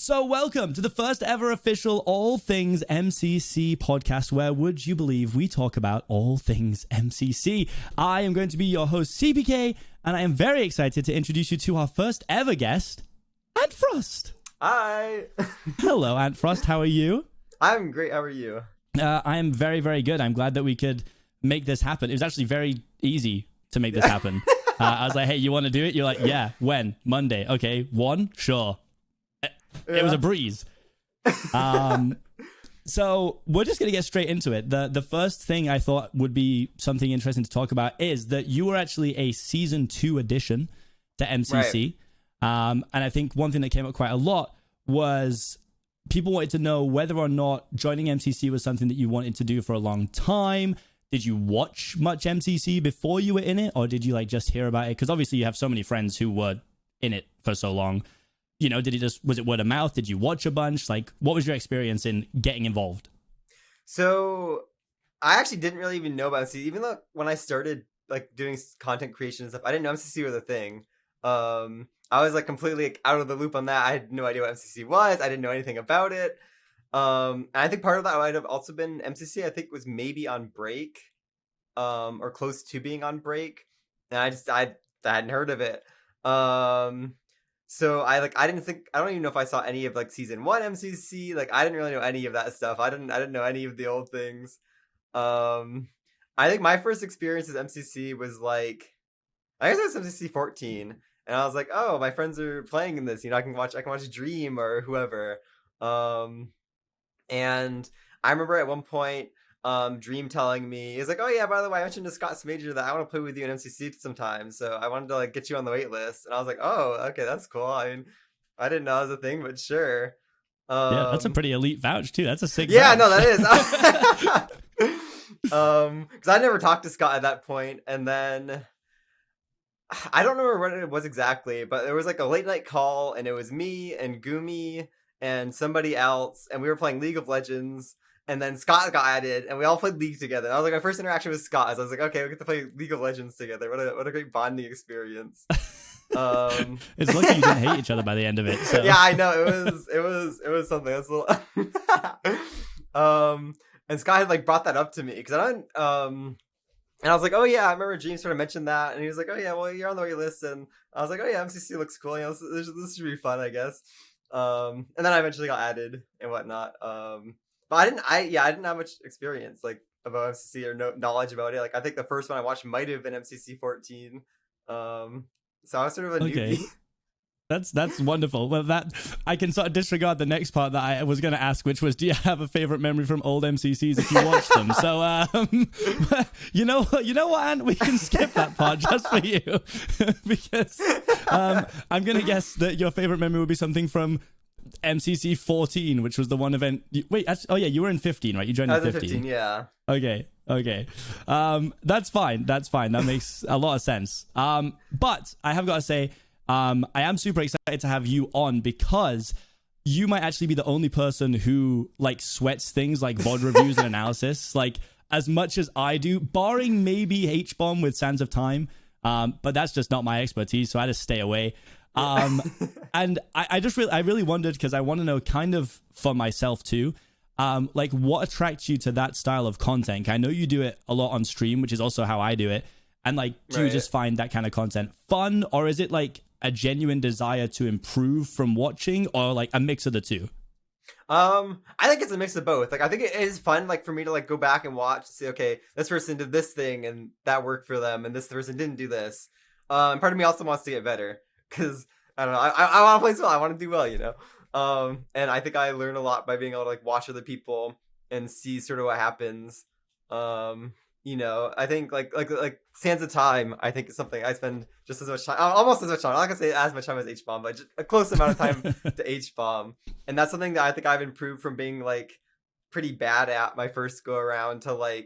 So welcome to the first ever official All Things MCC podcast, where, would you believe, we talk about all things MCC. I am going to be your host, Seapeekay, and I am very excited to introduce you to our first ever guest, Antfrost. Hi. Hello, Antfrost. How are you? I'm great. How are you? I am very, very good. I'm glad that we could make this happen. It was actually very easy to make this happen. I was like, hey, you want to do it? You're like, yeah. When? Monday. Okay. 1? Sure. It was a breeze. So we're just going to get straight into it. The first thing I thought would be something interesting to talk about is that you were actually a season 2 addition to MCC. Right. And I think one thing that came up quite a lot was people wanted to know whether or not joining MCC was something that you wanted to do for a long time. Did you watch much MCC before you were in it, or did you just hear about it? Because obviously you have so many friends who were in it for so long. You know, was it word of mouth? Did you watch a bunch? What was your experience in getting involved? So I actually didn't really even know about MCC, even though when I started doing content creation and stuff, I didn't know MCC was a thing. I was completely out of the loop on that. I had no idea what MCC was. I didn't know anything about it. And I think part of that might have also been MCC, I think, was maybe on break, or close to being on break. And I hadn't heard of it. So I don't even know if I saw any of season 1 MCC. I didn't really know any of that stuff. I didn't know any of the old things. I think my first experience with MCC was I guess it was MCC 14, and I was like, oh, my friends are playing in this. I can watch Dream or whoever. And I remember at one point, Dream telling me, he's like, oh yeah, by the way, I mentioned to Scott Major that I want to play with you in MCC sometime, so I wanted to get you on the wait list. And I was like, oh, okay, that's cool. I mean, I didn't know it was a thing, but sure. Yeah, that's a pretty elite vouch too. That's a sick vouch. No, that is. Because I never talked to Scott at that point, and then I don't remember what it was exactly, but there was a late night call, and it was me and Gumi and somebody else, and we were playing League of Legends. And then Scott got added, and we all played League together. And I was my first interaction with Scott. I was like, okay, we get to play League of Legends together. What a great bonding experience. It's lucky you didn't hate each other by the end of it. So. Yeah, I know it was something. That's a little. And Scott had brought that up to me because I don't. And I was like, oh yeah, I remember James sort of mentioned that, and he was like, oh yeah, well you're on the wait list, and I was like, oh yeah, MCC looks cool. This should be fun, I guess. And then I eventually got added and whatnot. But I didn't have much experience about MCC or no knowledge about it. I think the first one I watched might have been MCC 14. So I was sort of a newbie. That's wonderful. Well, that I can sort of disregard the next part that I was going to ask, which was, do you have a favorite memory from old MCCs if you watched them? So, you know what, Ant? We can skip that part just for you because I'm going to guess that your favorite memory would be something from MCC 14, which was the one event. Wait, you were in 15, right? You joined in 15. Yeah. Okay. That's fine. That makes a lot of sense. But I have got to say, I am super excited to have you on because you might actually be the only person who sweats things like VOD reviews and analysis as much as I do, barring maybe H-Bomb with Sands of Time. But that's just not my expertise, so I just stay away. And I really wondered, because I want to know kind of for myself too, what attracts you to that style of content? I know you do it a lot on stream, which is also how I do it. And do you just find that kind of content fun, or is it a genuine desire to improve from watching, or a mix of the two? I think it's a mix of both. I think it is fun, for me to go back and watch and say, okay, this person did this thing and that worked for them, and this person didn't do this. And part of me also wants to get better. Because I don't know, I want to play well. I want to do well, and I think I learn a lot by being able to watch other people and see sort of what happens. I think Sands of Time, I think is something I spend just as much time, almost as much time. I'm not gonna say as much time as H-Bomb, but just a close amount of time to H-Bomb, and that's something that I think I've improved from being pretty bad at my first go around to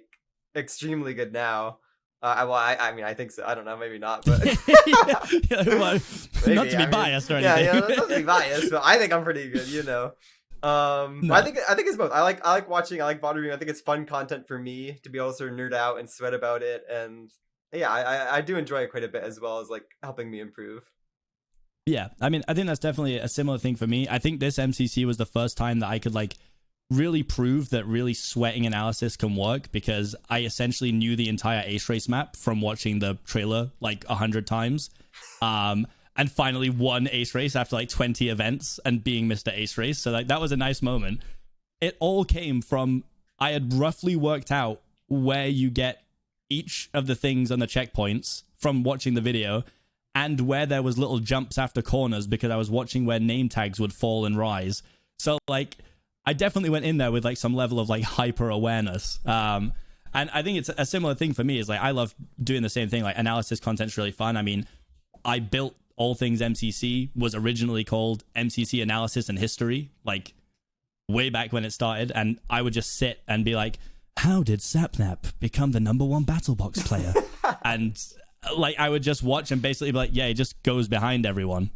extremely good now. I mean, I think so. I don't know, maybe not, but well, maybe, not to be biased or anything. Yeah, not to be biased, but I think I'm pretty good, No. I think it's both. I like watching. I like VOD reviewing. I think it's fun content for me to be able to sort of nerd out and sweat about it, and yeah, I do enjoy it quite a bit, as well as helping me improve. Yeah, I mean, I think that's definitely a similar thing for me. I think this MCC was the first time that I could like really prove that really sweating analysis can work, because I essentially knew the entire Ace Race map from watching the trailer like 100 times. And finally won Ace Race after like 20 events and being Mr. Ace Race. So like that was a nice moment. It all came from, I had roughly worked out where you get each of the things on the checkpoints from watching the video, and where there was little jumps after corners because I was watching where name tags would fall and rise. So like I definitely went in there with like some level of like hyper awareness. And I think it's a similar thing for me, is like I love doing the same thing. Like analysis content's really fun. I mean, I built All Things MCC, was originally called MCC Analysis and History, like way back when it started, and I would just sit and be like, how did Sapnap become the #1 battle box player? And like I would just watch and basically be like, yeah, he just goes behind everyone.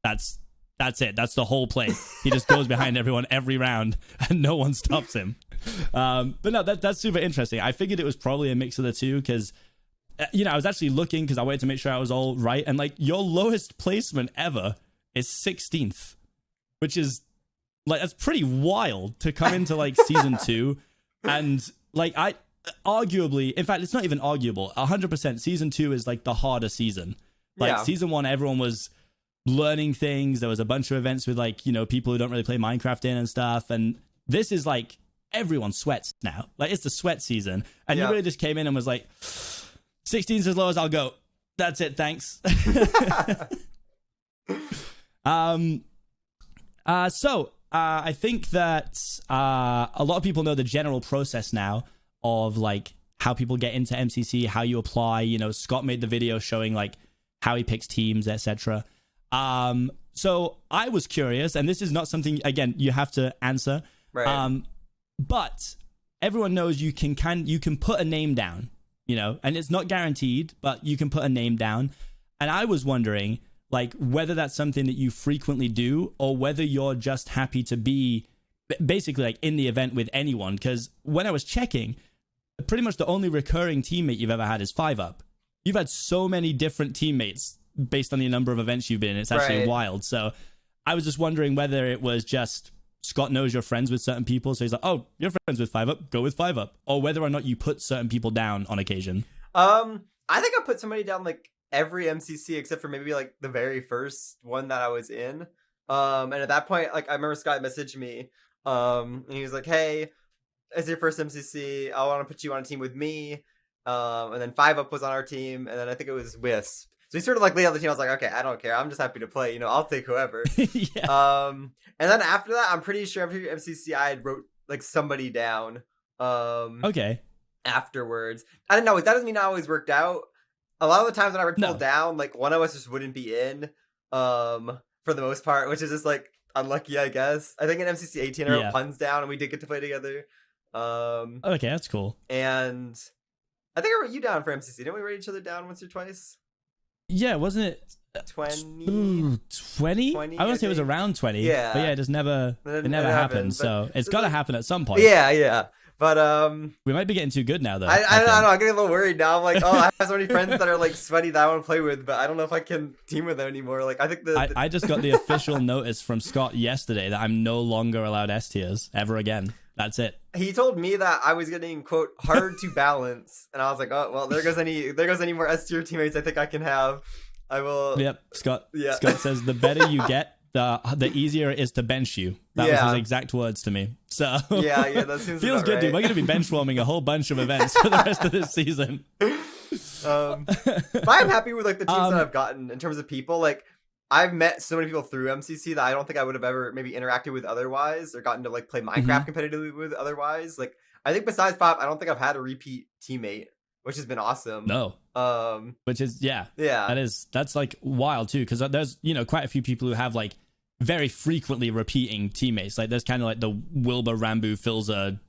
That's it. That's the whole play. He just goes behind everyone every round and no one stops him. But no, that's super interesting. I figured it was probably a mix of the two, because I was actually looking because I wanted to make sure I was all right, and like your lowest placement ever is 16th, which is like, that's pretty wild to come into like season 2. And like arguably, in fact, it's not even arguable, 100% season 2 is like the harder season. Like season 1, everyone was learning things. There was a bunch of events with like, people who don't really play Minecraft in and stuff. And this is like, everyone sweats now. Like it's the sweat season. And you really just came in and was like, 16's as low as I'll go. That's it. Thanks. I think that a lot of people know the general process now of like how people get into MCC, how you apply. Scott made the video showing like how he picks teams, etc. So I was curious, and this is not something, again, you have to answer. Right. But everyone knows you can put a name down, and it's not guaranteed, but you can put a name down. And I was wondering, like, whether that's something that you frequently do, or whether you're just happy to be basically like in the event with anyone. Because when I was checking, pretty much the only recurring teammate you've ever had is 5UP. You've had so many different teammates based on the number of events you've been in. It's actually wild. So I was just wondering whether it was just Scott knows you're friends with certain people, so he's like, oh, you're friends with 5UP, go with 5UP. Or whether or not you put certain people down on occasion. I think I put somebody down like every MCC except for maybe like the very first one that I was in. And at that point, like I remember Scott messaged me, and he was like, hey, it's your first MCC. I want to put you on a team with me. And then 5UP was on our team, and then I think it was Wisp. So he sort of like laid out the team. I was like, okay, I don't care. I'm just happy to play. I'll take whoever. Yeah. And then after that, I'm pretty sure every MCC I had wrote like somebody down. Okay. Afterwards, I don't know. That doesn't mean I always worked out. A lot of the times when I wrote people down, like one of us just wouldn't be in. For the most part, which is just like unlucky, I guess. I think in MCC 18 I wrote puns down, and we did get to play together. Okay, that's cool. And I think I wrote you down for MCC. Didn't we write each other down once or twice? Yeah, wasn't it 20? 20? I want to say it was around 20. Yeah. But yeah, it never happened. So it's got to happen at some point. Yeah. But we might be getting too good now, though. I don't know. I'm getting a little worried now. I'm like, oh, I have so many friends that are like sweaty that I want to play with, but I don't know if I can team with them anymore. Like, I think I just got the official notice from Scott yesterday that I'm no longer allowed S tiers ever again. That's it. He told me that I was getting, quote, hard to balance, and I was like, oh well, there goes any more S tier teammates I think I can have. I will. Yep, Scott. Yeah. Scott says the better you get, the easier it is to bench you. That was his exact words to me. So yeah, that seems feels good, right. dude. We're gonna be bench warming a whole bunch of events for the rest of this season. But I'm happy with like the teams that I've gotten in terms of people. Like, I've met so many people through MCC that I don't think I would have ever maybe interacted with otherwise, or gotten to like play Minecraft competitively with otherwise. Like, I think besides Pop, I don't think I've had a repeat teammate, which has been awesome. No. Which is that's like wild too, because there's quite a few people who have like very frequently repeating teammates. Like there's kind of like the Wilbur Rambo Filza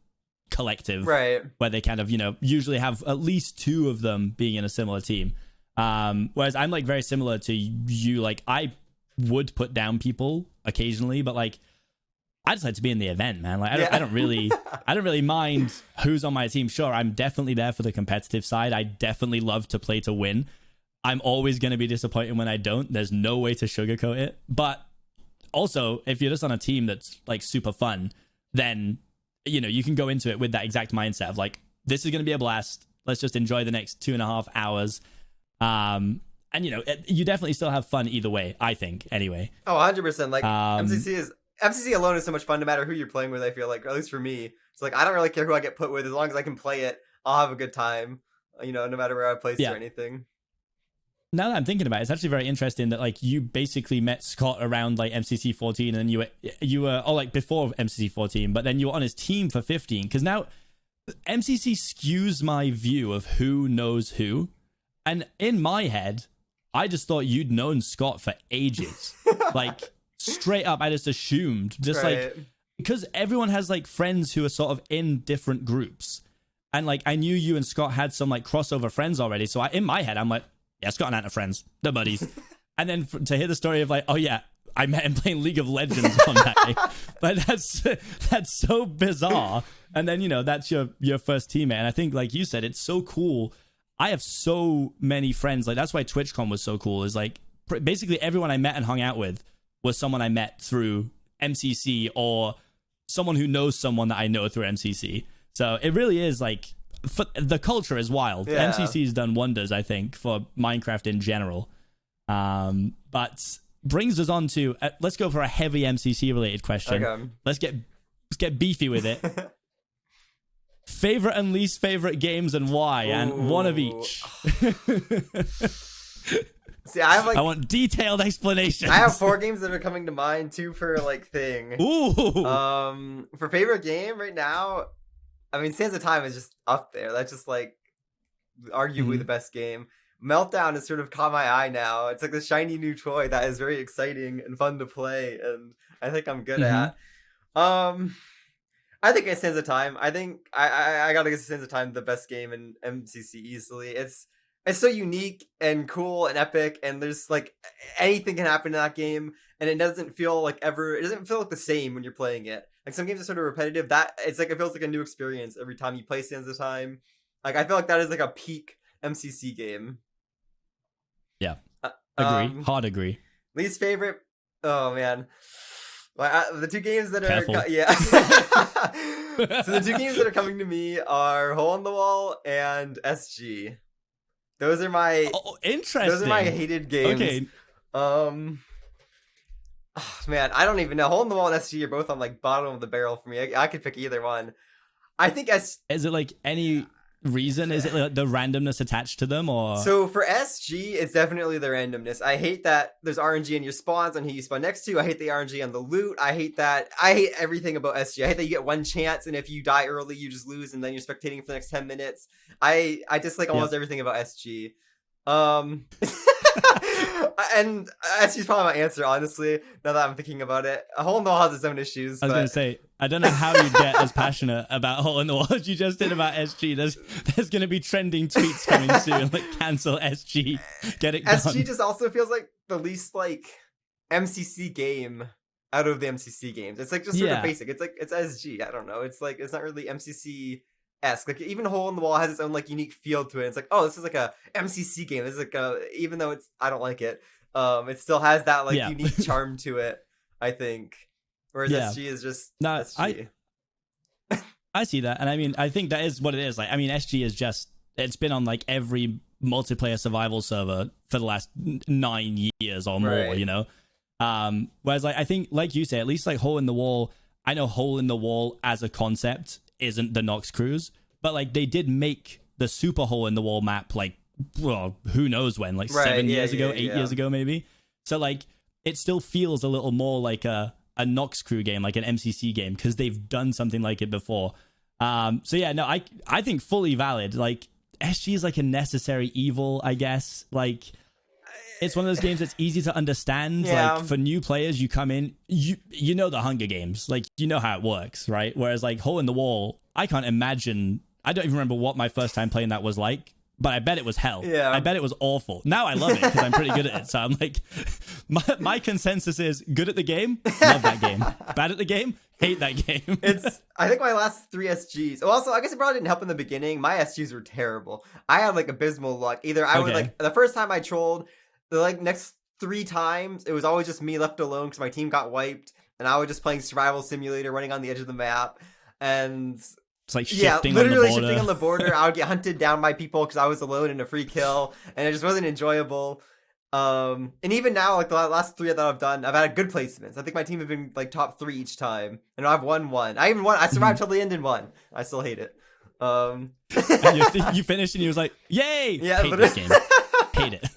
collective, right, where they kind of usually have at least two of them being in a similar team. Whereas I'm like very similar to you. Like I would put down people occasionally, but like I just like to be in the event, man. Like I don't really mind who's on my team. Sure, I'm definitely there for the competitive side. I definitely love to play to win. I'm always going to be disappointed when I don't. There's no way to sugarcoat it. But also, if you're just on a team that's like super fun, then, you know, you can go into it with that exact mindset of like, this is going to be a blast. Let's just enjoy the next 2.5 hours. And, you know, you definitely still have fun either way, I think, anyway. Oh, 100%. Like, MCC alone is so much fun no matter who you're playing with, I feel like, or at least for me. It's like, I don't really care who I get put with. As long as I can play it, I'll have a good time, you know, no matter where I place or anything. Now that I'm thinking about it, it's actually very interesting that like you basically met Scott around like MCC 14 and then you were like before MCC 14, but then you were on his team for 15. Because now MCC skews my view of who knows who. And in my head, I just thought you'd known Scott for ages. Like straight up, I just assumed like, because everyone has like friends who are sort of in different groups. And like, I knew you and Scott had some like crossover friends already. So in my head, I'm like, yeah, Scott and Ant are friends. They're buddies. And then to hear the story of like, oh yeah, I met him playing League of Legends one day. But that's so bizarre. And then, you know, that's your first teammate. And I think, like you said, it's so cool. I have so many friends. Like, that's why TwitchCon was so cool. Is like, basically everyone I met and hung out with was someone I met through MCC or someone who knows someone that I know through MCC. So it really is like, the culture is wild. Yeah. MCC's done wonders, I think, for Minecraft in general. But brings us on to let's go for a heavy MCC related question. Okay. Let's get beefy with it. Favorite and least favorite games and why, and one of each. See, I want detailed explanations. I have 4 games that are coming to mind, 2 per like thing. Ooh. For favorite game right now, I mean, Sands of Time is just up there. That's just like arguably the best game. Meltdown has sort of caught my eye now. It's like the shiny new toy that is very exciting and fun to play, and I think I'm good at. I think it's Sands of Time. I think I gotta give Sands of Time the best game in MCC easily. It's so unique and cool and epic, and there's like anything can happen in that game, and it doesn't feel like the same when you're playing it. Like some games are sort of repetitive. It's like it feels like a new experience every time you play Sands of Time. Like I feel like that is like a peak MCC game. Yeah, agree. Hard agree. Least favorite. Oh man, the 2 games that Careful. are So the 2 games that are coming to me are Hole in the Wall and SG. Those are my interesting. Those are my hated games. Okay. Oh, man, I don't even know. Hole in the Wall and SG are both on like bottom of the barrel for me. I could pick either one. I think Is it like any reason? Is it like the randomness attached to them, or? So for SG, it's definitely the randomness. I hate that there's RNG in your spawns on who you spawn next to. I hate the RNG on the loot. I hate everything about SG. I hate that you get one chance, and if you die early, you just lose, and then you're spectating for the next 10 minutes. I dislike almost everything about SG. And SG's probably my answer, honestly, now that I'm thinking about it. Hole in the Wall has its own issues. I was going to say, I don't know how you get as passionate about Hole in the Wall as you just did about SG. There's going to be trending tweets coming soon, like cancel SG, get it done. SG just also feels like the least like MCC game out of the MCC games. It's like just sort of basic. It's like it's SG. I don't know. It's like it's not really MCC-esque. Like even Hole in the Wall has its own like unique feel to it. It's like, oh, this is like a MCC game. This is like even though I don't like it. It still has that like unique charm to it, I think. Whereas SG is just SG. I see that, and I mean, I think that is what it is. Like, I mean, SG is just it's been on like every multiplayer survival server for the last 9 years or more, you know. Whereas like I think, like you say, at least like Hole in the Wall. I know Hole in the Wall as a concept isn't the Nox Cruise, but like they did make the super Hole in the Wall map like, well, who knows when, like 7 years ago, 8 years ago maybe. So like it still feels a little more like a Nox Crew game, like an MCC game, because they've done something like it before. So yeah, no, I think fully valid. Like SG is like a necessary evil, I guess. Like it's one of those games that's easy to understand. Like for new players, you come in, you know the Hunger Games, like you know how it works, right? Whereas like Hole in the Wall, I can't imagine. I don't even remember what my first time playing that was like. but I bet it was hell. Yeah. I bet it was awful. Now I love it because I'm pretty good at it. So I'm like, my consensus is good at the game, love that game. Bad at the game, hate that game. I think my last 3 SGs. Well, also, I guess it probably didn't help in the beginning. My SGs were terrible. I had like abysmal luck. Either I would like the first time I trolled, the like next 3 times it was always just me left alone because my team got wiped, and I was just playing survival simulator, running on the edge of the map, and it's like shifting literally on the border. shifting on the border. I would get hunted down by people because I was alone in a free kill, and it just wasn't enjoyable. And even now, like the last 3 that I've done, I've had good placements. I think my team have been like top 3 each time, and I've won one. I even won. I survived till the end and won. I still hate it. And you finished, and you was like, "Yay!" Yeah, hate this game. Hate it.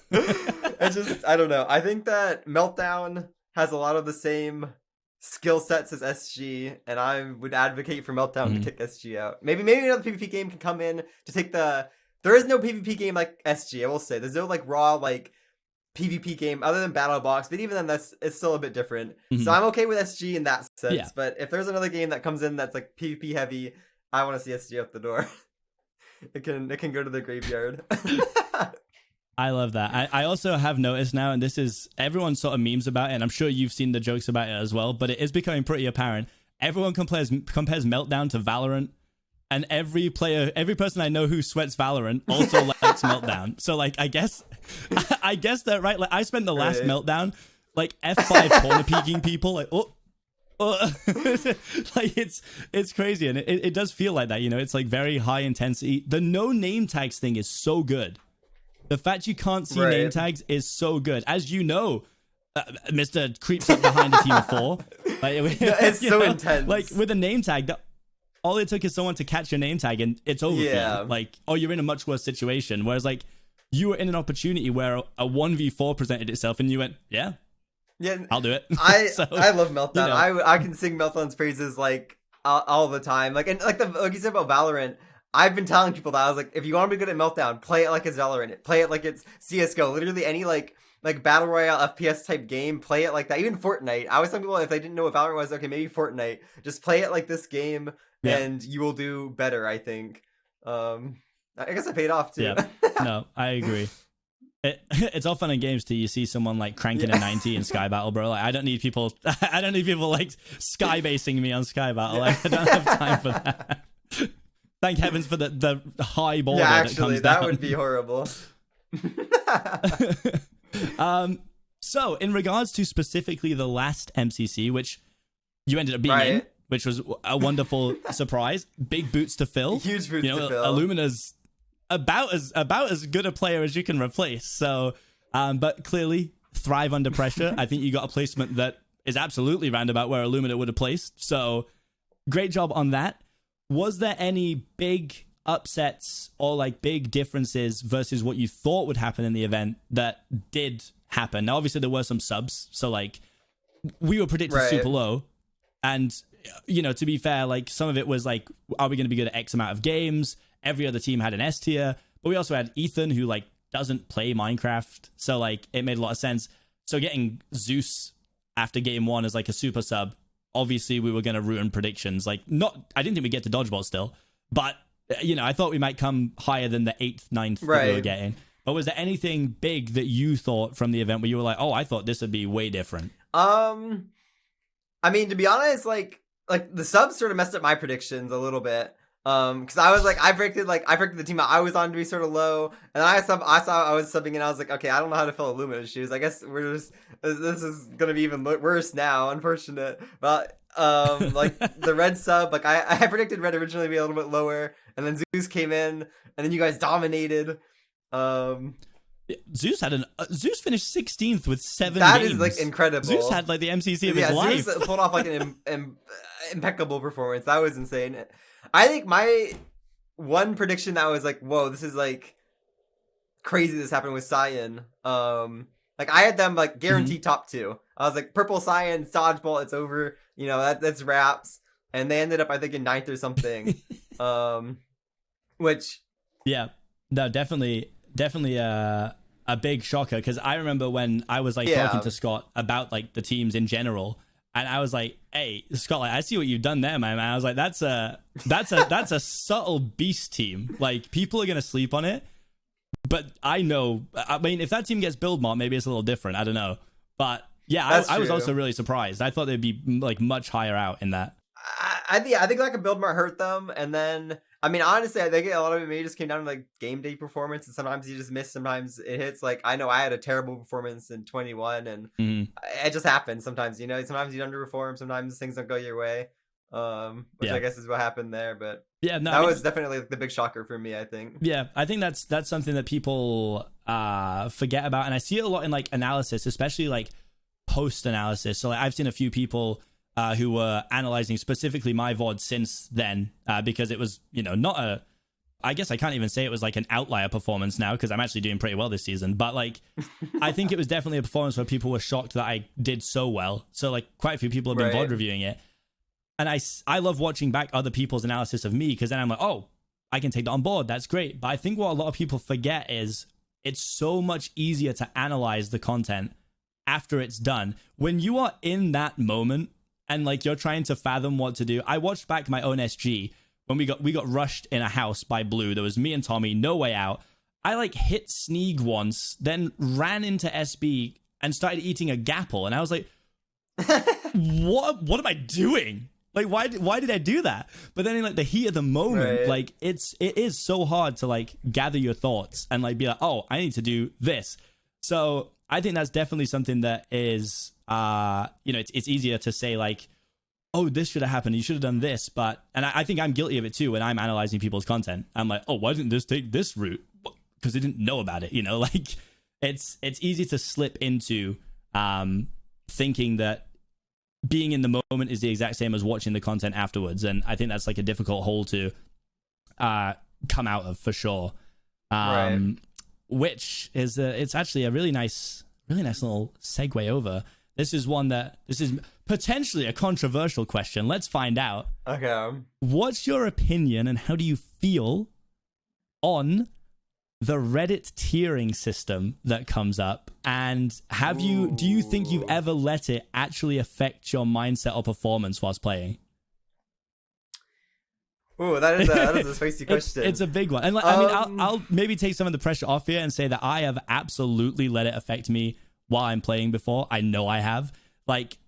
It's just, I don't know. I think that Meltdown has a lot of the same skill sets as SG, and I would advocate for Meltdown to kick SG out. Maybe another PvP game can come in to take the. There is no PvP game like SG. I will say there's no like raw like PvP game other than Battle Box, but even then it's still a bit different. So I'm okay with SG in that sense. Yeah. But if there's another game that comes in that's like PvP heavy, I want to see SG out the door. It can go to the graveyard. I love that. I also have noticed now, and this is everyone sort of memes about it, and I'm sure you've seen the jokes about it as well, but it is becoming pretty apparent. Everyone compares Meltdown to Valorant, and every person I know who sweats Valorant also likes Meltdown. So like I guess that, right? Like I spent the last Meltdown like F5 corner peeking people, like like it's crazy, and it does feel like that, you know. It's like very high intensity. The no name tags thing is so good. The fact you can't see name tags is so good. As you know, Mr. creeps up behind a team of 4. Like, it's so intense. Like with a name tag, all it took is someone to catch your name tag and it's over for you. Like, oh, you're in a much worse situation. Whereas like you were in an opportunity where a 1v4 presented itself and you went, yeah, I'll do it. I love Meltdown. You know. I can sing Meltdown's praises like all the time. Like, and like you said about Valorant, I've been telling people that I was like, if you want to be good at Meltdown, play it like it's Valorant. Play it like it's CS:GO. Literally any like battle royale FPS type game, play it like that. Even Fortnite. I always tell people if they didn't know what Valorant was, okay, maybe Fortnite. Just play it like this game, and you will do better. I think. I guess I paid off too. Yeah. No, I agree. It's all fun and games till you see someone like cranking a 90 in Sky Battle, bro. Like I don't need people like sky basing me on Sky Battle. Like, I don't have time for that. Thank heavens for the high border. Yeah, actually, that would be horrible. So in regards to specifically the last MCC, which you ended up being in, which was a wonderful surprise, big boots to fill. Huge boots to fill. Illumina's about as good a player as you can replace. So, but clearly thrive under pressure. I think you got a placement that is absolutely roundabout where Illumina would have placed. So, great job on that. Was there any big upsets or like big differences versus what you thought would happen in the event that did happen? Now, obviously there were some subs, so like we were predicting super low, and you know, to be fair, like some of it was like, are we going to be good at X amount of games? Every other team had an S tier, but we also had Ethan, who like doesn't play Minecraft, so like it made a lot of sense. So getting Zeus after game 1 as like a super sub, obviously we were going to ruin predictions. Like, I didn't think we'd get to dodgeball still, but you know, I thought we might come higher than the 8th, 9th that we were getting. But was there anything big that you thought from the event where you were like, oh, I thought this would be way different? I mean, to be honest, like the subs sort of messed up my predictions a little bit. Because I was like, I predicted the team I was on to be sort of low, and I saw I was subbing, and I was like, okay, I don't know how to fill Illumina's shoes. I guess this is gonna be even worse now. Unfortunate, but like the red sub, like I predicted red originally to be a little bit lower, and then Zeus came in, and then you guys dominated. Zeus Zeus finished 16th with 7 That games. is like incredible. Zeus had like the MCC of his life. Zeus pulled off like an impeccable performance. That was insane. I think my one prediction that was like, whoa, this is like crazy this happened with Cyan. Like I had them like guaranteed top 2. I was like, purple Cyan, dodgeball, it's over. You know, that's wraps. And they ended up, I think, in 9th or something. Which no, definitely a big shocker, because I remember when I was like talking to Scott about like the teams in general, and I was like, hey, Scott, like, I see what you've done there, man. I was like, that's a subtle beast team. Like, people are gonna sleep on it. But I know, I mean, if that team gets build mod, maybe it's a little different. I don't know. But yeah, That's I was true. also really surprised. I thought they'd be like much higher out in that. I think like a build might hurt them, and then I mean honestly, I think a lot of it maybe just came down to like game day performance, and sometimes you just miss, sometimes it hits. Like I know I had a terrible performance in 21, and it just happens sometimes. You know, sometimes you underperform, sometimes things don't go your way, which I guess is what happened there. But yeah, no, that was definitely like the big shocker for me, I think. Yeah, I think that's something that people forget about, and I see it a lot in like analysis, especially like post analysis. So like, I've seen a few people who were analyzing specifically my VOD since then, because it was, you know, not a, I guess I can't even say it was like an outlier performance now, because I'm actually doing pretty well this season. But like, I think it was definitely a performance where people were shocked that I did so well. So like, quite a few people have been VOD reviewing it, and I love watching back other people's analysis of me, because then I'm like, oh, I can take that on board. That's great. But I think what a lot of people forget is it's so much easier to analyze the content after it's done. When you are in that moment and like you're trying to fathom what to do. I watched back my own SG when we got rushed in a house by Blue. There was me and Tommy, no way out. I like hit Sneeg once, then ran into SB and started eating a Gapple, and I was like, what am I doing? Like, why did I do that? But then in like the heat of the moment, like it is so hard to like gather your thoughts and like be like, oh, I need to do this. So I think that's definitely something that is, you know, it's easier to say like, oh, this should have happened. You should have done this. But, and I think I'm guilty of it too when I'm analyzing people's content. I'm like, oh, why didn't this take this route? Because they didn't know about it, you know, like it's easy to slip into thinking that being in the moment is the exact same as watching the content afterwards. And I think that's like a difficult hole to come out of for sure. Which is it's actually a really nice little segue over. This is potentially a controversial question. Let's find out. Okay. What's your opinion and how do you feel on the Reddit tiering system that comes up? And do you think you've ever let it actually affect your mindset or performance whilst playing? Ooh, that is a spicy question. It's a big one. And like, I mean, I'll maybe take some of the pressure off here and say that I have absolutely let it affect me while I'm playing before. I know I have. Like,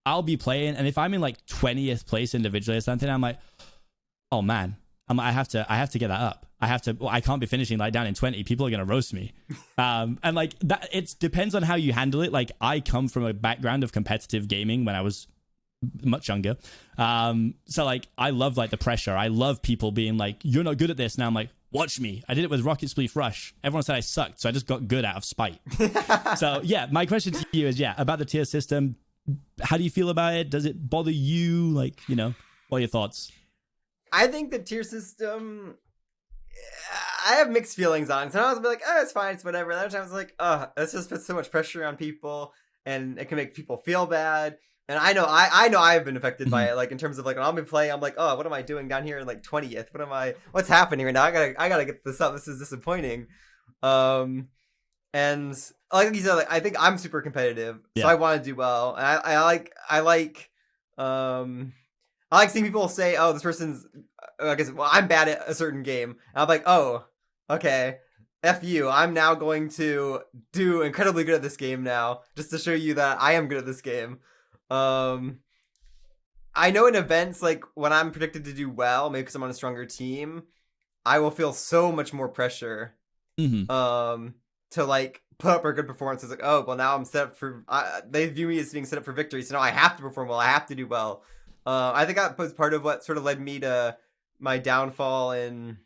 I'll be playing, and if I'm in like 20th place individually or something, I'm like, oh man, I have to get that up. I can't be finishing like down in 20. People are going to roast me. And like that, it depends on how you handle it. Like, I come from a background of competitive gaming when I was much younger. So like, I love like the pressure. I love people being like, you're not good at this. Now I'm like, watch me. I did it with Rocket Spleef Rush. Everyone said I sucked, so I just got good out of spite. So yeah, my question to you is, about the tier system. How do you feel about it? Does it bother you? Like, you know, what are your thoughts? I think the tier system, I have mixed feelings on it. Sometimes I'll be like, oh, it's fine, it's whatever. And other times I'm like, oh, this just puts so much pressure on people, and it can make people feel bad. And I know I've been affected by it. Like, in terms of like, when I'll be playing, I'm like, oh, what am I doing down here in like 20th? What's happening right now? I gotta get this up. This is disappointing. And like you said, like, I think I'm super competitive, so I want to do well. And I like seeing people say, oh, this person's, I guess, well, I'm bad at a certain game. And I'm like, oh, okay, F you. I'm now going to do incredibly good at this game now, just to show you that I am good at this game. I know in events, like when I'm predicted to do well, maybe because I'm on a stronger team, I will feel so much more pressure to like put up a good performance. It's like, oh, well, now I'm set up for, they view me as being set up for victory, so now I have to perform well, I have to do well. I think that was part of what sort of led me to my downfall in,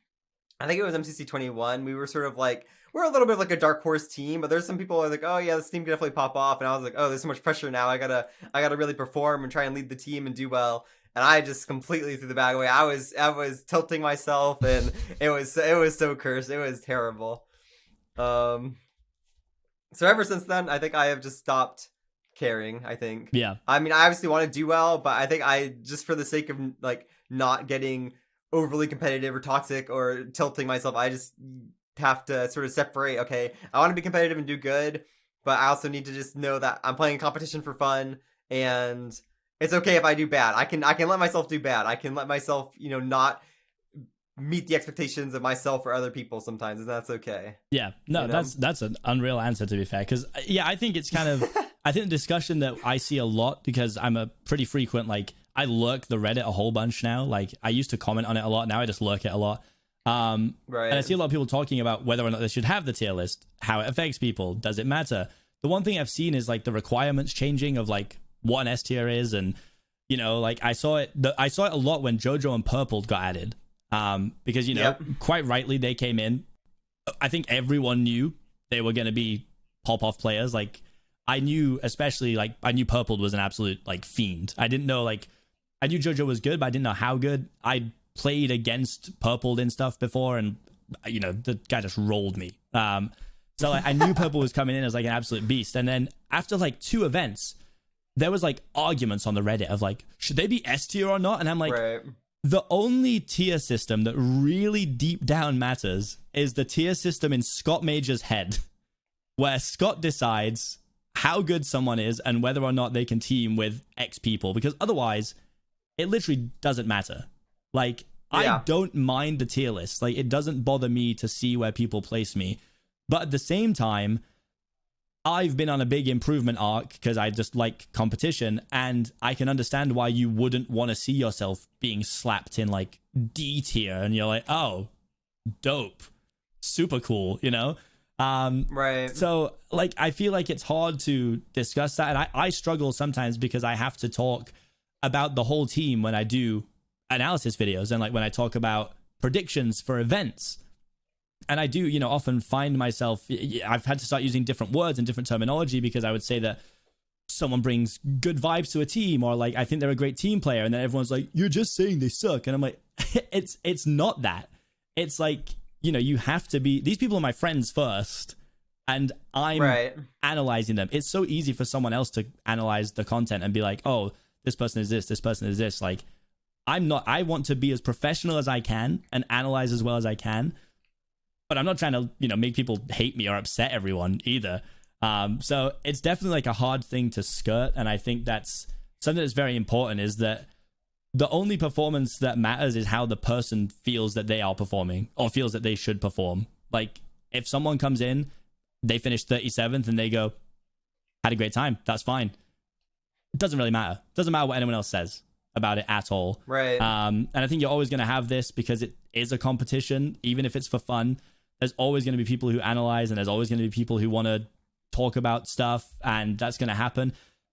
I think it was MCC 21. We were sort of like, we're a little bit like a dark horse team, but there's some people who are like, oh yeah, this team can definitely pop off. And I was like, oh, there's so much pressure now. I gotta really perform and try and lead the team and do well. And I just completely threw the bag away. I was tilting myself, and it was so cursed. It was terrible. So ever since then, I think I have just stopped caring, I think. Yeah. I mean, I obviously want to do well, but I think I, just for the sake of like not getting overly competitive or toxic or tilting myself, I just have to sort of separate. Okay, I want to be competitive and do good, but I also need to just know that I'm playing a competition for fun, and it's okay if I do bad. I can let myself do bad. I can let myself, you know, not meet the expectations of myself or other people sometimes, and that's okay. Yeah, no, You know? that's an unreal answer, to be fair. Because yeah, I think it's kind of I think the discussion that I see a lot, because I'm a pretty frequent, like, I lurk the Reddit a whole bunch now. Like, I used to comment on it a lot. Now I just lurk it a lot. Right. And I see a lot of people talking about whether or not they should have the tier list, how it affects people, does it matter? The one thing I've seen is like the requirements changing of like what an S tier is, and you know, like I saw it a lot when JoJo and Purple got added, because you know, Yep. quite rightly they came in. I think everyone knew they were going to be pop-off players. Like, I knew, especially, like, I knew Purple was an absolute, like, fiend. I didn't know, like, I knew JoJo was good, but I didn't know how good. I played against Purple and stuff before, and, you know, the guy just rolled me. So, like, I knew Purple was coming in as, like, an absolute beast. And then after, like, 2 events, there was, like, arguments on the Reddit of, like, should they be S tier or not? And I'm like, Right. the only tier system that really deep down matters is the tier system in Scott Major's head, where Scott decides how good someone is and whether or not they can team with X people, because otherwise it literally doesn't matter. Like, Yeah. I don't mind the tier list. Like, it doesn't bother me to see where people place me. But at the same time, I've been on a big improvement arc because I just like competition, and I can understand why you wouldn't want to see yourself being slapped in like D tier, and you're like, oh, dope, super cool, you know? Right. So, like, I feel like it's hard to discuss that. And I struggle sometimes because I have to talk about the whole team when I do analysis videos, and like when I talk about predictions for events. And I do, you know, often find myself, I've had to start using different words and different terminology, because I would say that someone brings good vibes to a team, or like, I think they're a great team player. And then everyone's like, you're just saying they suck. And I'm like, it's not that. It's like, you know, you have to be, these people are my friends first, and I'm Right. analyzing them. It's so easy for someone else to analyze the content and be like, oh, this person is this person is this. Like, I'm not, I want to be as professional as I can and analyze as well as I can, but I'm not trying to, you know, make people hate me or upset everyone either. So it's definitely like a hard thing to skirt. And I think that's something that's very important, is that the only performance that matters is how the person feels that they are performing, or feels that they should perform. Like, if someone comes in, they finish 37th and they go, had a great time, that's fine. It doesn't really matter. It doesn't matter what anyone else says about it at all. Right. And I think you're always going to have this, because it is a competition, even if it's for fun. There's always going to be people who analyze, and there's always going to be people who want to talk about stuff, and that's going to happen.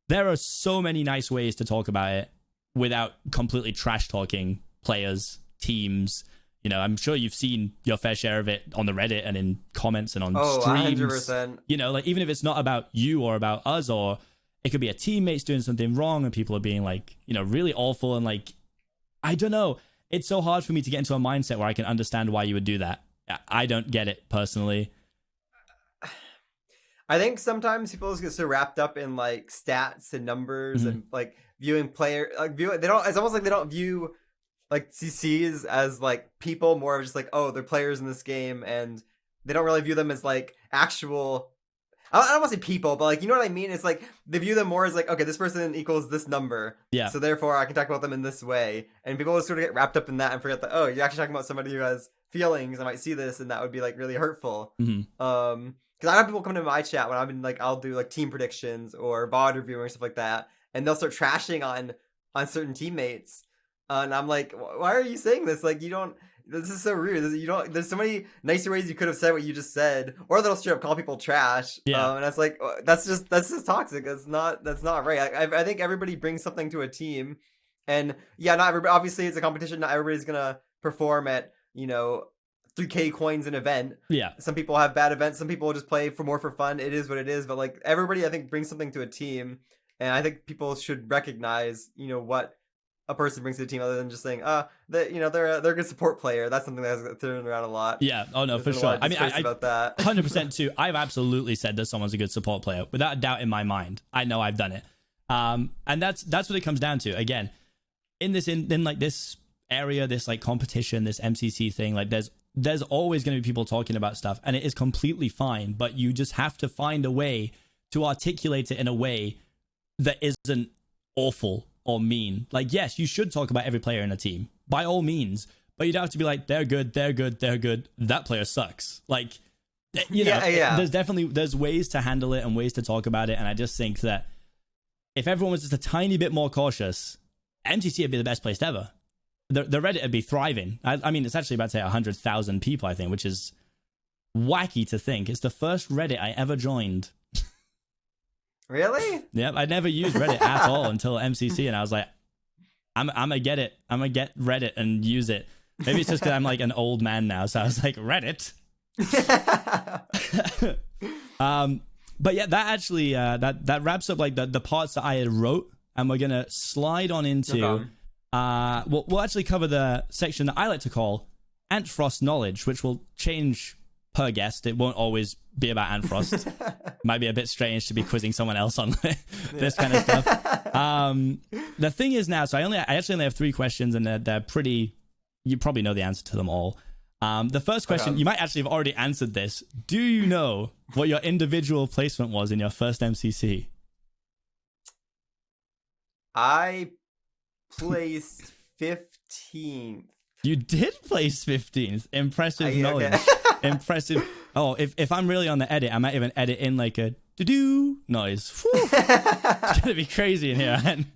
There are so many nice ways to talk about it without completely trash talking players, teams. You know, I'm sure you've seen your fair share of it on the Reddit and in comments and on streams. 100%. You know, like, even if it's not about you or about us, or it could be a teammate's doing something wrong and people are being like, you know, really awful, and like, I don't know. It's so hard for me to get into a mindset where I can understand why you would do that. I don't get it personally. I think sometimes people just get so wrapped up in like stats and numbers and like viewing player, like they don't. It's almost like they don't view like CCs as like people, more of just like, oh, they're players in this game, and they don't really view them as like actual. I don't want to say people, but like, you know what I mean? It's like they view them more as like, okay, this person equals this number, Yeah. so therefore I can talk about them in this way, and people just sort of get wrapped up in that and forget that, oh, you're actually talking about somebody who has feelings. I might see this, and that would be like really hurtful. Because I have people come to my chat when I've been like, I'll do like team predictions or VOD reviewing or stuff like that, and they'll start trashing on certain teammates, and I'm like, why are you saying this? Like, you don't. This is so rude. You don't. There's so many nicer ways you could have said what you just said, or they'll straight up call people trash. Yeah. And that's like, that's just toxic. That's not right. I think everybody brings something to a team, and yeah, not everybody. Obviously, it's a competition. Not everybody's gonna perform at 3K coins an event. Yeah. Some people have bad events. Some people just play for fun. It is what it is. But like, everybody, I think, brings something to a team, and I think people should recognize, what a person brings to the team, other than just saying, they're a good support player. That's something that's thrown around a lot. Yeah. Oh no, There's for been a lot sure. of I mean, discourse I about that. 100% too. I've absolutely said that someone's a good support player without a doubt in my mind. I know I've done it. And that's what it comes down to. Again, in like this area, this like competition, this MCC thing, like there's always going to be people talking about stuff, and it is completely fine, but you just have to find a way to articulate it in a way that isn't awful or mean. Like, yes, you should talk about every player in a team, by all means, but you don't have to be like, they're good, they're good, they're good. That player sucks. Like, you know, there's ways to handle it and ways to talk about it. And I just think that if everyone was just a tiny bit more cautious, MCC would be the best place ever. The Reddit would be thriving. I mean, it's actually about to say 100,000 people, I think, which is wacky to think. It's the first Reddit I ever joined. Really? Yep, I never used Reddit at all until MCC, and I was like, I'm gonna get it. I'm gonna get Reddit and use it. Maybe it's just because I'm like an old man now, so I was like, Reddit. But yeah, that actually that wraps up like the parts that I had wrote, and we're gonna slide on into we'll actually cover the section that I like to call Antfrost knowledge, which will change per guest. It won't always be about Antfrost. Might be a bit strange to be quizzing someone else on this kind of stuff. The thing is now, so I actually only have 3 questions, and they're pretty. You probably know the answer to them all. The first question, you might actually have already answered this. Do you know what your individual placement was in your first MCC? I placed 15th. You did place 15th. Impressive knowledge. Okay. Impressive. Oh, if I'm really on the edit, I might even edit in like a doo-doo noise. It's going to be crazy in here, man.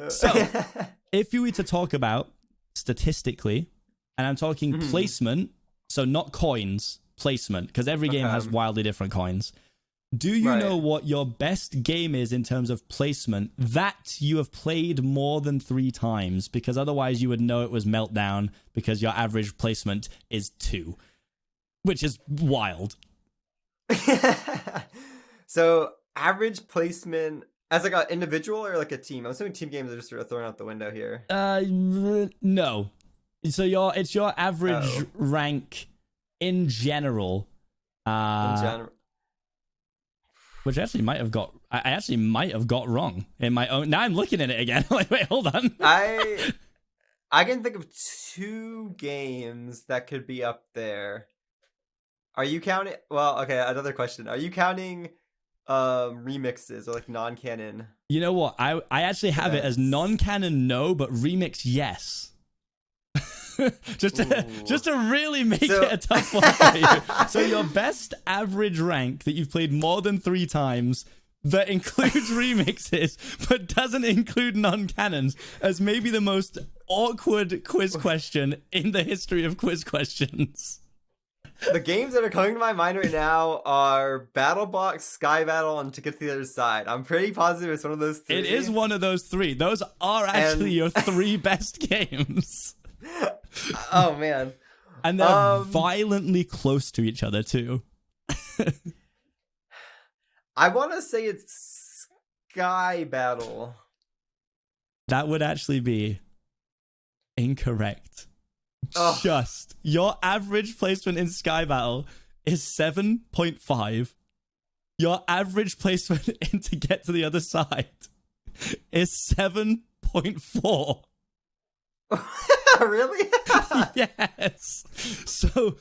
So, if you were to talk about statistically, and I'm talking placement, so not coins, placement, because every game has wildly different coins. Do you know what your best game is in terms of placement that you have played more than 3 times? Because otherwise you would know it was Meltdown, because your average placement is 2, which is wild. So average placement as like an individual or like a team? I'm assuming team games are just sort of thrown out the window here. No. So it's your average rank in general. In general. Which I actually might have got wrong in my own. Now I'm looking at it again. Like, wait, hold on. I can think of 2 games that could be up there. Are you counting? Well, okay. Another question. Are you counting remixes or like non-canon? You know what? I actually have it as non-canon, no, but remix, yes. just to really make it a tough one for you. So your best average rank that you've played more than 3 times that includes remixes but doesn't include non-canons as maybe the most awkward quiz question in the history of quiz questions. The games that are coming to my mind right now are BattleBox, Sky Battle, and To Get to the Other Side. I'm pretty positive it's one of those 3. It is one of those 3. Those are actually your 3 best games. Oh man, and they're violently close to each other too. I want to say it's Sky Battle. That would actually be incorrect. Oh. Just your average placement in Sky Battle is 7.5. Your average placement in To Get to the Other Side is 7.4. Really? Yes. So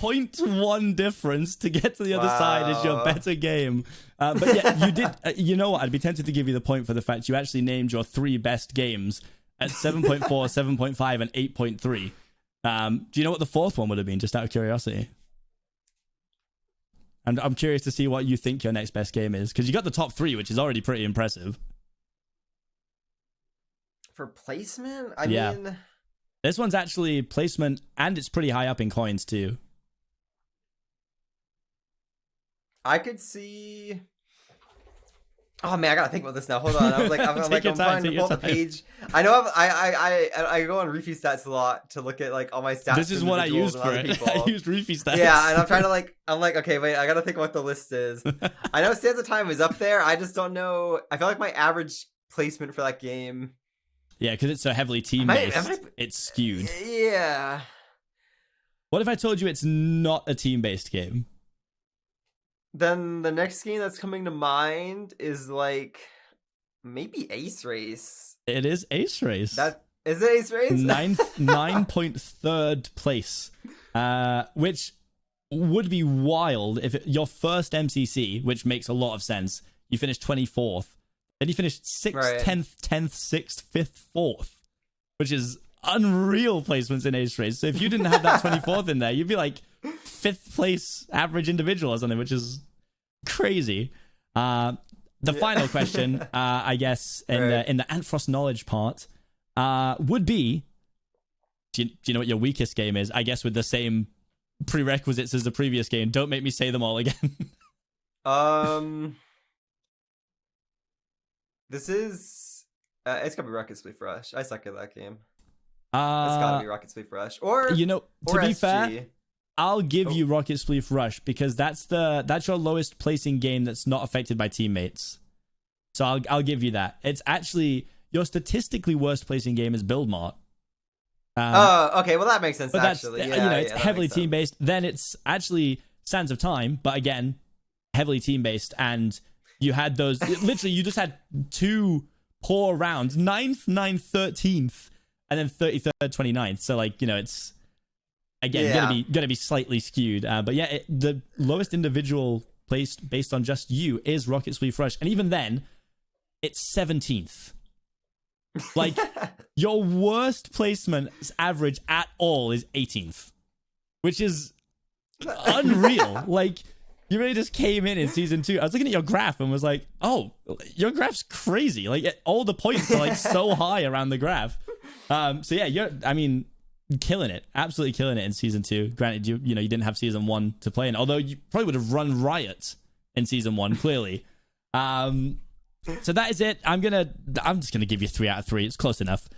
0.1 difference to get to the other side is your better game. But yeah, you did. You know what? I'd be tempted to give you the point for the fact you actually named your 3 best games at 7.4, 7.5, and 8.3. Do you know what the 4th one would have been? Just out of curiosity. And I'm curious to see what you think your next best game is, because you got the top 3, which is already pretty impressive. For placement? I mean... This one's actually placement, and it's pretty high up in coins, too. I could see... Oh, man, I gotta think about this now. Hold on. I'm trying to pull the page. I know I go on Reefy Stats a lot to look at, like, all my stats. This is what I used for it. I used Reefy Stats. Yeah, and I'm trying to, okay, wait, I gotta think what the list is. I know Sands of Time is up there. I just don't know. I feel like my average placement for that game... Yeah, because it's so heavily team-based, it's skewed. Yeah. What if I told you it's not a team-based game? Then the next game that's coming to mind is, like, maybe Ace Race. It is Ace Race. Is it Ace Race? 9.3rd place, which would be wild if your first MCC, which makes a lot of sense, you finished 24th. Then you finished 6th, 10th, 6th, 5th, 4th, which is unreal placements in Ace Race. So if you didn't have that 24th in there, you'd be like 5th place average individual or something, which is crazy. The final question, I guess, in the Antfrost knowledge part, would be, do you know what your weakest game is? I guess with the same prerequisites as the previous game. Don't make me say them all again. This is it's gotta be Rocket Spleef Rush. I suck at that game. It's gotta be Rocket Spleef Rush, or to be SG. fair, I'll give you Rocket Spleef Rush because that's your lowest placing game that's not affected by teammates. So I'll give you that. It's actually your statistically worst placing game is Build Mart. Okay, well that makes sense. But Actually, it's heavily team based. Then it's actually Sands of Time, but again, heavily team based. And you had those literally. You just had 2 poor rounds: 9th, 9th, 13th, and then 33rd, 29th. So like it's again gonna be slightly skewed. But yeah, the lowest individual placed based on just you is Rocket Spleef Rush, and even then, it's 17th. Like your worst placement average at all is 18th, which is unreal. Like you really just came in season 2. I was looking at your graph and was like, oh, your graph's crazy. Like all the points are like so high around the graph. So yeah, killing it, absolutely killing it in season 2. Granted, you didn't have season 1 to play in, although you probably would have run riot in season 1 clearly. So that is it. I'm just gonna give you 3 out of 3. It's close enough.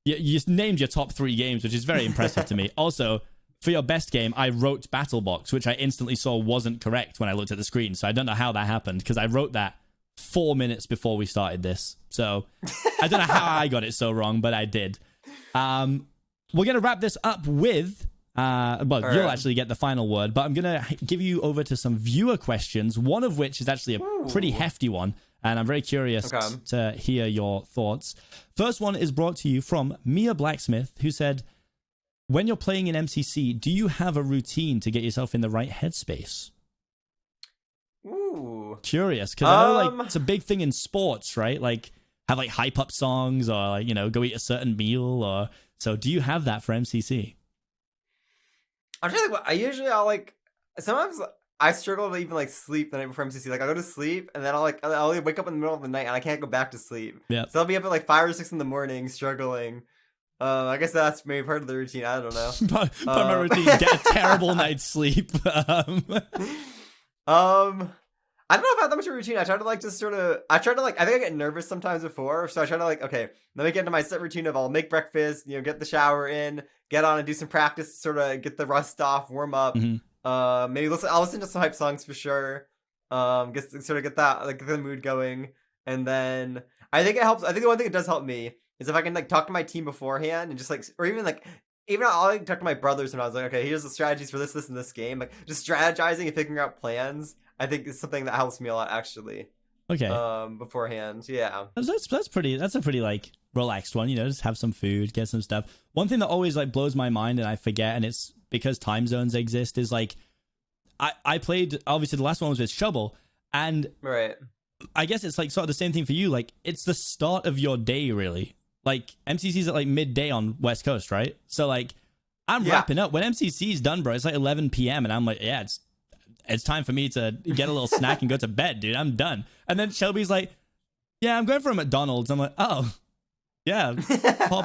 You named your top 3 games, which is very impressive to me. Also, for your best game, I wrote Battlebox, which I instantly saw wasn't correct when I looked at the screen. So I don't know how that happened because I wrote that 4 minutes before we started this. So I don't know how I got it so wrong, but I did. We're gonna wrap this up with. You'll actually get the final word, but I'm gonna give you over to some viewer questions. One of which is actually a pretty hefty one. And I'm very curious to hear your thoughts. First one is brought to you from Mia Blacksmith, who said, when you're playing in MCC, do you have a routine to get yourself in the right headspace? Ooh. Curious, because I know it's a big thing in sports, right? Like have like hype up songs or like, go eat a certain meal or so. Do you have that for MCC? I'm trying to think. Sometimes I struggle to even like sleep the night before MCC. Like I go to sleep and then I'll wake up in the middle of the night and I can't go back to sleep. Yeah. So I'll be up at like 5 or 6 in the morning struggling. I guess that's maybe part of the routine. I don't know. Part of my routine, get a terrible night's sleep. I don't know if I have that much of a routine. I think I get nervous sometimes before. So I try to okay, let me get into my set routine of I'll make breakfast, get the shower in, get on and do some practice to sort of get the rust off, warm up. Mm-hmm. Maybe I'll listen to some hype songs for sure. Get that, get the mood going. And then I think it helps. I think the one thing that does help me is if I can talk to my team beforehand and just or even I'll talk to my brothers when I was like, okay, here's the strategies for this and this game. Like just strategizing and figuring out plans, I think is something that helps me a lot actually. Okay. Beforehand, yeah. That's a pretty relaxed one. Just have some food, get some stuff. One thing that always blows my mind and I forget, and it's because time zones exist, is I played, obviously the last one was with Shovel, and right. I guess it's sort of the same thing for you. It's the start of your day really. MCC's at midday on West Coast, right? So I'm wrapping up. When MCC's done, bro, it's 11 p.m. and I'm it's time for me to get a little snack and go to bed, dude. I'm done. And then Shelby's yeah, I'm going for a McDonald's. I'm oh, yeah.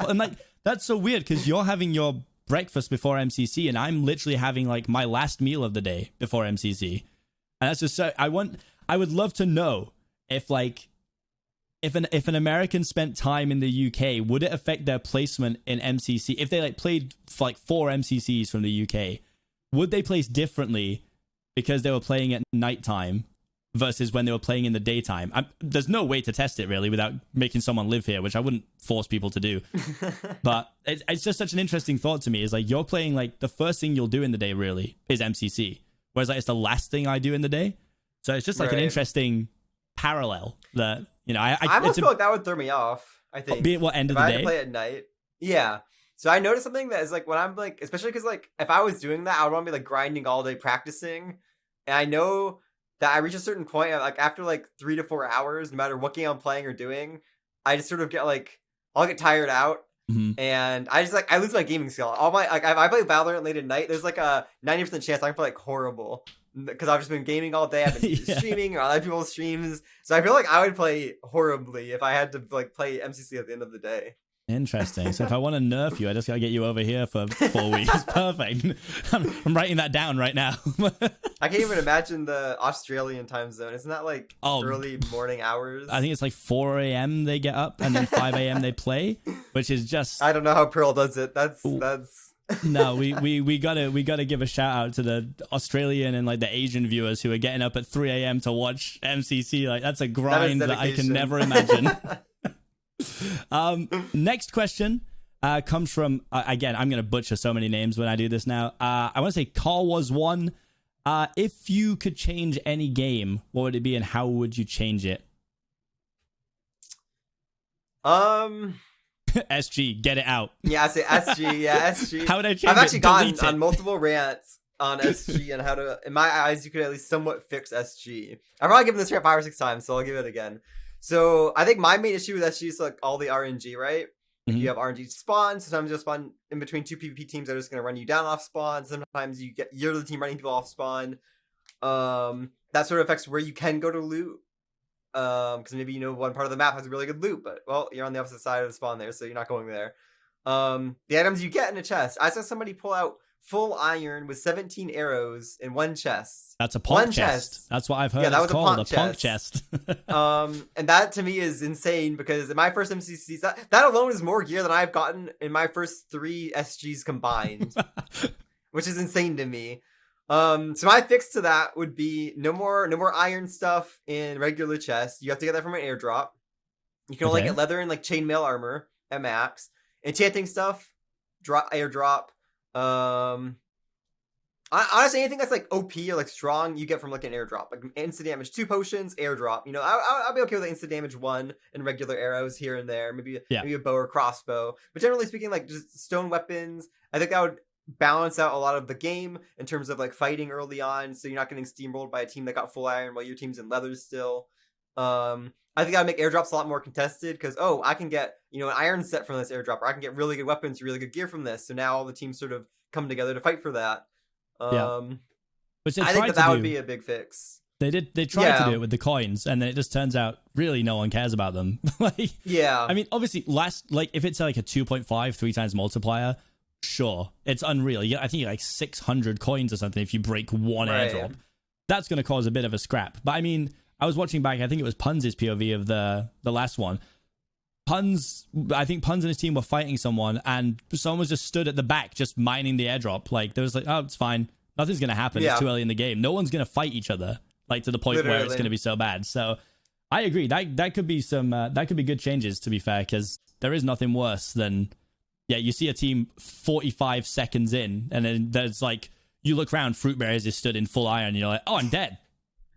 And that's so weird because you're having your breakfast before MCC and I'm literally having my last meal of the day before MCC. And that's just so, I would love to know if if an American spent time in the UK, would it affect their placement in MCC? If they played for 4 MCCs from the UK, would they place differently because they were playing at nighttime versus when they were playing in the daytime? There's no way to test it really without making someone live here, which I wouldn't force people to do. But it's just such an interesting thought to me. Is you're playing the first thing you'll do in the day really is MCC, whereas it's the last thing I do in the day. So it's just an interesting parallel that I almost feel that would throw me off. I think be it what end of the day. I had to play at night. Yeah. So I noticed something that is when I'm especially because if I was doing that, I would want to be grinding all day practicing, and I know that I reach a certain point after 3 to 4 hours, no matter what game I'm playing or doing, I just sort of get I'll get tired out, And I just I lose my gaming skill. All my if I play Valorant late at night, there's like a 90% chance I can play like horrible because I've just been gaming all day. I've been streaming or other people's streams, so I feel like I would play horribly if I had to like play MCC at the end of the day. Interesting. So if I want to nerf you, I just gotta get you over here for 4 weeks. Perfect. I'm writing that down right now. I can't even imagine the Australian time zone. Isn't that like early morning hours? I think it's like 4 a.m. they get up and then 5 a.m. they play, which is just. I don't know how Pearl does it. That's. No, we gotta give a shout out to the Australian and like the Asian viewers who are getting up at 3 a.m. to watch MCC. Like that's a grind that I can never imagine. Next question comes from again, I'm gonna butcher so many names when I do this now. I want to say Carl was one. If you could change any game, what would it be and how would you change it? SG, get it out. Yeah, I say SG. Yeah, SG. How would I change I've actually gone it? on multiple rants on SG and how to, in my eyes, you could at least somewhat fix SG. I've probably given this rant 5 or 6 times, so I'll give it again. So I think my main issue with SG is like all the RNG, right? Like you have RNG spawn. Sometimes you'll spawn in between 2 PvP teams that are just going to run you down off spawn. Sometimes you're the team running people off spawn. That sort of affects where you can go to loot. Because maybe one part of the map has a really good loot, but well, you're on the opposite side of the spawn there, so you're not going there. The items you get in a chest. I saw somebody pull out full iron with 17 arrows in one chest. That's a punk chest. That's what I've heard. Yeah, that was called, a punk chest. And that to me is insane because in my first MCCs, that alone is more gear than I've gotten in my first 3 SGs combined, which is insane to me. So my fix to that would be no more iron stuff in regular chests. You have to get that from an airdrop. You can only get leather and like chainmail armor at max. Enchanting stuff, airdrop. Honestly, anything that's like OP or like strong, you get from like an airdrop. Like instant damage 2 potions, airdrop. I'll be okay with like, instant damage 1 and regular arrows here and there. Maybe a bow or crossbow. But generally speaking, like just stone weapons. I think that would balance out a lot of the game in terms of like fighting early on, so you're not getting steamrolled by a team that got full iron while your team's in leather still. I think I'd make airdrops a lot more contested because I can get an iron set from this airdrop, or I can get really good weapons, really good gear from this. So now all the teams sort of come together to fight for that. Which I think that would be a big fix. They tried to do it with the coins, and then it just turns out really no one cares about them. I mean, obviously, if it's like a 2.5 3 times multiplier. Sure, it's unreal. I think like 600 coins or something if you break one airdrop. That's going to cause a bit of a scrap. But I mean, I was watching back, I think it was Punz's POV of the last one. I think Punz and his team were fighting someone, and someone was just stood at the back just mining the airdrop. Like, there was like, oh, it's fine. Nothing's going to happen. It's too early in the game. No one's going to fight each other, like to the point where it's going to be so bad. So I agree. That could be that could be good changes, to be fair, because there is nothing worse than... Yeah, you see a team 45 seconds in, and then there's like, you look around, Fruitberries is stood in full iron, and you're like, oh, I'm dead.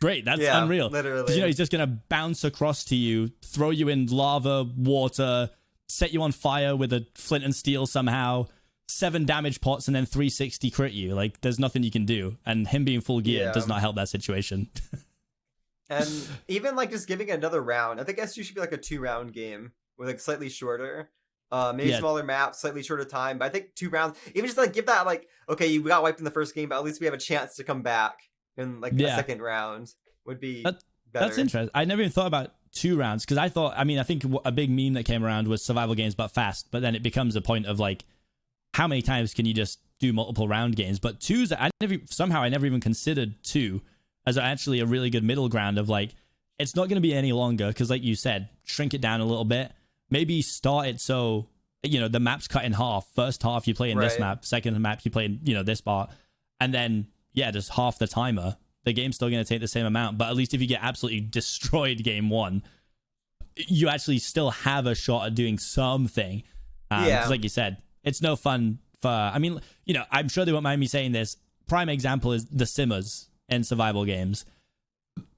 Great, that's unreal. Literally. Because he's just going to bounce across to you, throw you in lava, water, set you on fire with a flint and steel somehow, 7 damage pots, and then 360 crit you. Like, there's nothing you can do. And him being full gear does not help that situation. And even like just giving it another round, I think SG should be like a 2-round game with like slightly shorter. Maybe smaller map, slightly shorter time, but I think 2 rounds, even just like give that like, okay, we got wiped in the first game, but at least we have a chance to come back in like the second round would be better. That's interesting. I never even thought about 2 rounds because I think a big meme that came around was survival games but fast, but then it becomes a point of like, how many times can you just do multiple round games? But 2s, I never even considered 2 as actually a really good middle ground of like, it's not going to be any longer because like you said, shrink it down a little bit. Maybe start it so, the map's cut in half. First half you play in this map, second map you play in, this part. And then, just half the timer. The game's still going to take the same amount, but at least if you get absolutely destroyed game 1, you actually still have a shot at doing something. Because like you said, it's no fun for, I'm sure they won't mind me saying this. Prime example is the simmers in survival games.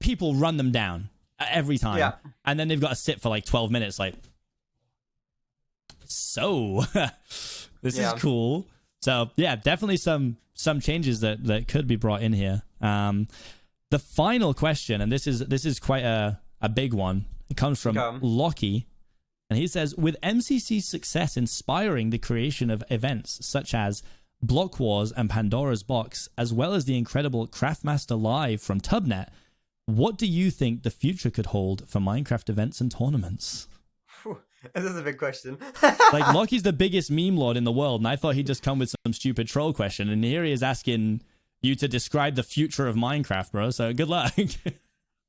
People run them down every time. Yeah. And then they've got to sit for like 12 minutes like... So this is cool. So definitely some changes that could be brought in here. The final question, and this is quite a big one. It comes from Lockie. And he says, with MCC's success inspiring the creation of events such as Block Wars and Pandora's Box, as well as the incredible Craftmaster Live from Tubnet, what do you think the future could hold for Minecraft events and tournaments? This is a big question. Like, Lockie's the biggest meme lord in the world, and I thought he'd just come with some stupid troll question, and here he is asking you to describe the future of Minecraft, bro, so good luck.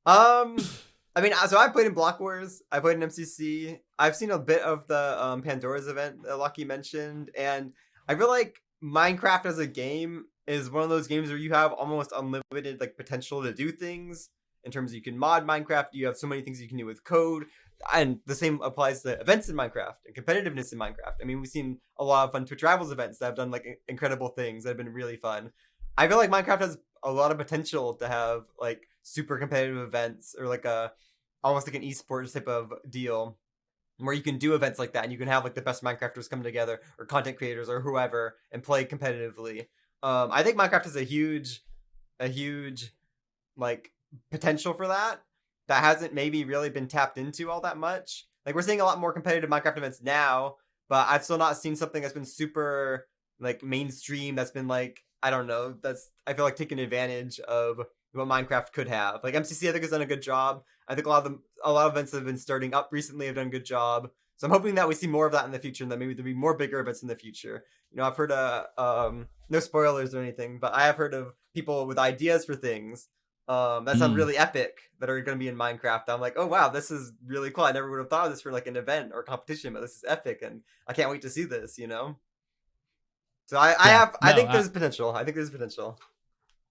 I mean, so I played in Block Wars, I played in MCC, I've seen a bit of the Pandora's event that Lucky mentioned, and I feel like Minecraft as a game is one of those games where you have almost unlimited like potential to do things. In terms of you can mod Minecraft, you have so many things you can do with code, and the same applies to events in Minecraft and competitiveness in Minecraft. I mean, we've seen a lot of fun Twitch Rivals events that have done like incredible things that have been really fun. I feel like Minecraft has a lot of potential to have like super competitive events or like almost like an esports type of deal where you can do events like that and you can have like the best Minecrafters come together or content creators or whoever and play competitively. I think Minecraft has a huge like potential for that hasn't maybe really been tapped into all that much. Like, we're seeing a lot more competitive Minecraft events now, but I've still not seen something that's been super like mainstream, that's been like, I don't know, that's, I feel like, taking advantage of what Minecraft could have. Like MCC, I think, has done a good job. I think a lot of events that have been starting up recently have done a good job. So I'm hoping that we see more of that in the future, and that maybe there'll be more bigger events in the future. You know, I've heard no spoilers or anything, but I have heard of people with ideas for things that sound really epic that are going to be in Minecraft. I'm like, oh wow, this is really cool. I never would have thought of this for like an event or competition, but this is epic, and I can't wait to see this. You know. So I think there's potential. I think there's potential.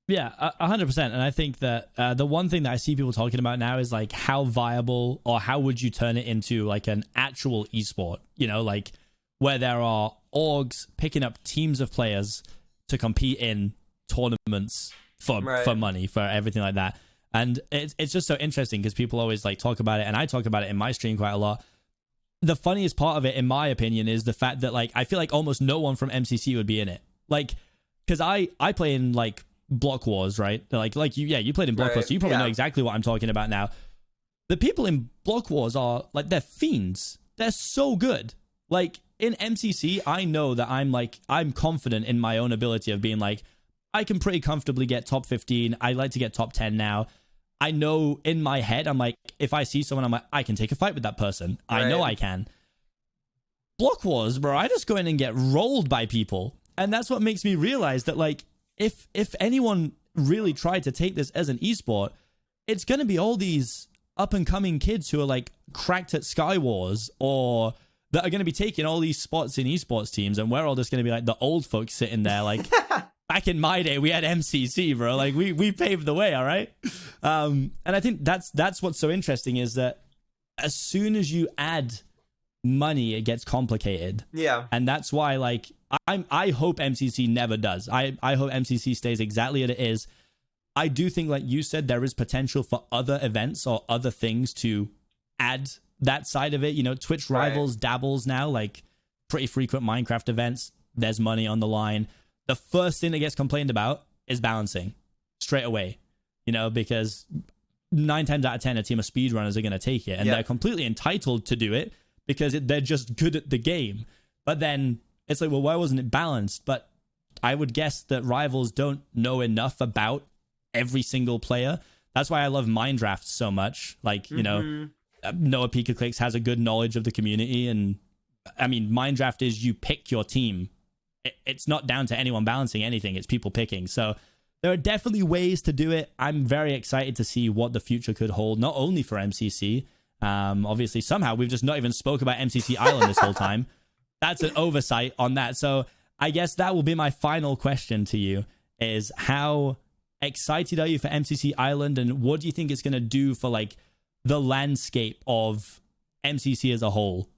Yeah, 100%. And I think that the one thing that I see people talking about now is like how viable, or how would you turn it into like an actual esport, you know, like where there are orgs picking up teams of players to compete in tournaments for money, for everything like that. And it's just so interesting because people always like talk about it, and I talk about it in my stream quite a lot. The funniest part of it, in my opinion, is the fact that like I feel like almost no one from MCC would be in it. Like, because I play in like Block Wars, right? Like you played in Block Wars, so you probably know exactly what I'm talking about now. The people in Block Wars are like, they're fiends. They're so good. Like in MCC, I know that I'm confident in my own ability of being like, I can pretty comfortably get top 15. I like to get top 10 now. I know in my head, I'm like, if I see someone, I'm like, I can take a fight with that person. I know I can. Block Wars, bro, I just go in and get rolled by people. And that's what makes me realize that like, if anyone really tried to take this as an esport, it's going to be all these up and coming kids who are like cracked at Sky Wars, or that are going to be taking all these spots in esports teams, and we're all just going to be like the old folks sitting there like, back in my day we had MCC, bro, like we paved the way. All right. And I think that's what's so interesting, is that as soon as you add money, it gets complicated. Yeah. And that's why like I hope MCC never does. I hope MCC stays exactly as it is. I do think, like you said, there is potential for other events or other things to add that side of it. You know, Twitch Rivals dabbles now, like pretty frequent Minecraft events. There's money on the line. The first thing that gets complained about is balancing straight away, you know, because 9 times out of 10, a team of speedrunners are going to take it, and they're completely entitled to do it because they're just good at the game. But then it's like, well, why wasn't it balanced? But I would guess that Rivals don't know enough about every single player. That's why I love Minecraft so much. Like, you know, Noah Pika has a good knowledge of the community. And I mean, Minecraft is you pick your team. It's not down to anyone balancing anything. It's people picking. So there are definitely ways to do it. I'm very excited to see what the future could hold, not only for MCC. Obviously, somehow we've just not even spoke about MCC Island this whole time. That's an oversight on that. So I guess that will be my final question to you, is how excited are you for MCC Island, and what do you think it's going to do for like the landscape of MCC as a whole?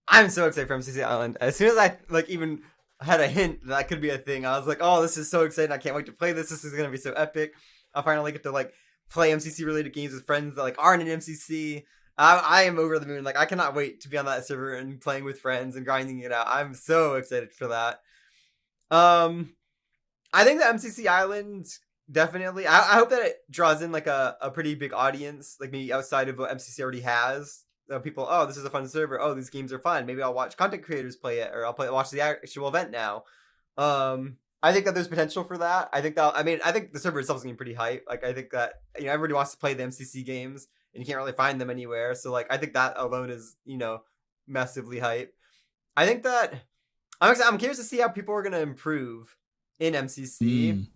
I'm so excited for MCC Island. As soon as I like even had a hint that could be a thing, I was like, oh, this is so exciting. I can't wait to play this. This is going to be so epic. I'll finally get to like play MCC related games with friends that like aren't in MCC. I am over the moon. Like, I cannot wait to be on that server and playing with friends and grinding it out. I'm so excited for that. I think the MCC Island definitely. I hope that it draws in like a pretty big audience, like maybe outside of what MCC already has. people, oh, this is a fun server. Oh, these games are fun. Maybe I'll watch content creators play it, or watch the actual event now. I think that there's potential for that. I think the server itself is getting pretty hype. Like, I think that, everybody wants to play the MCC games, and you can't really find them anywhere. So, like, I think that alone is, massively hype. I think that I'm curious to see how people are going to improve in MCC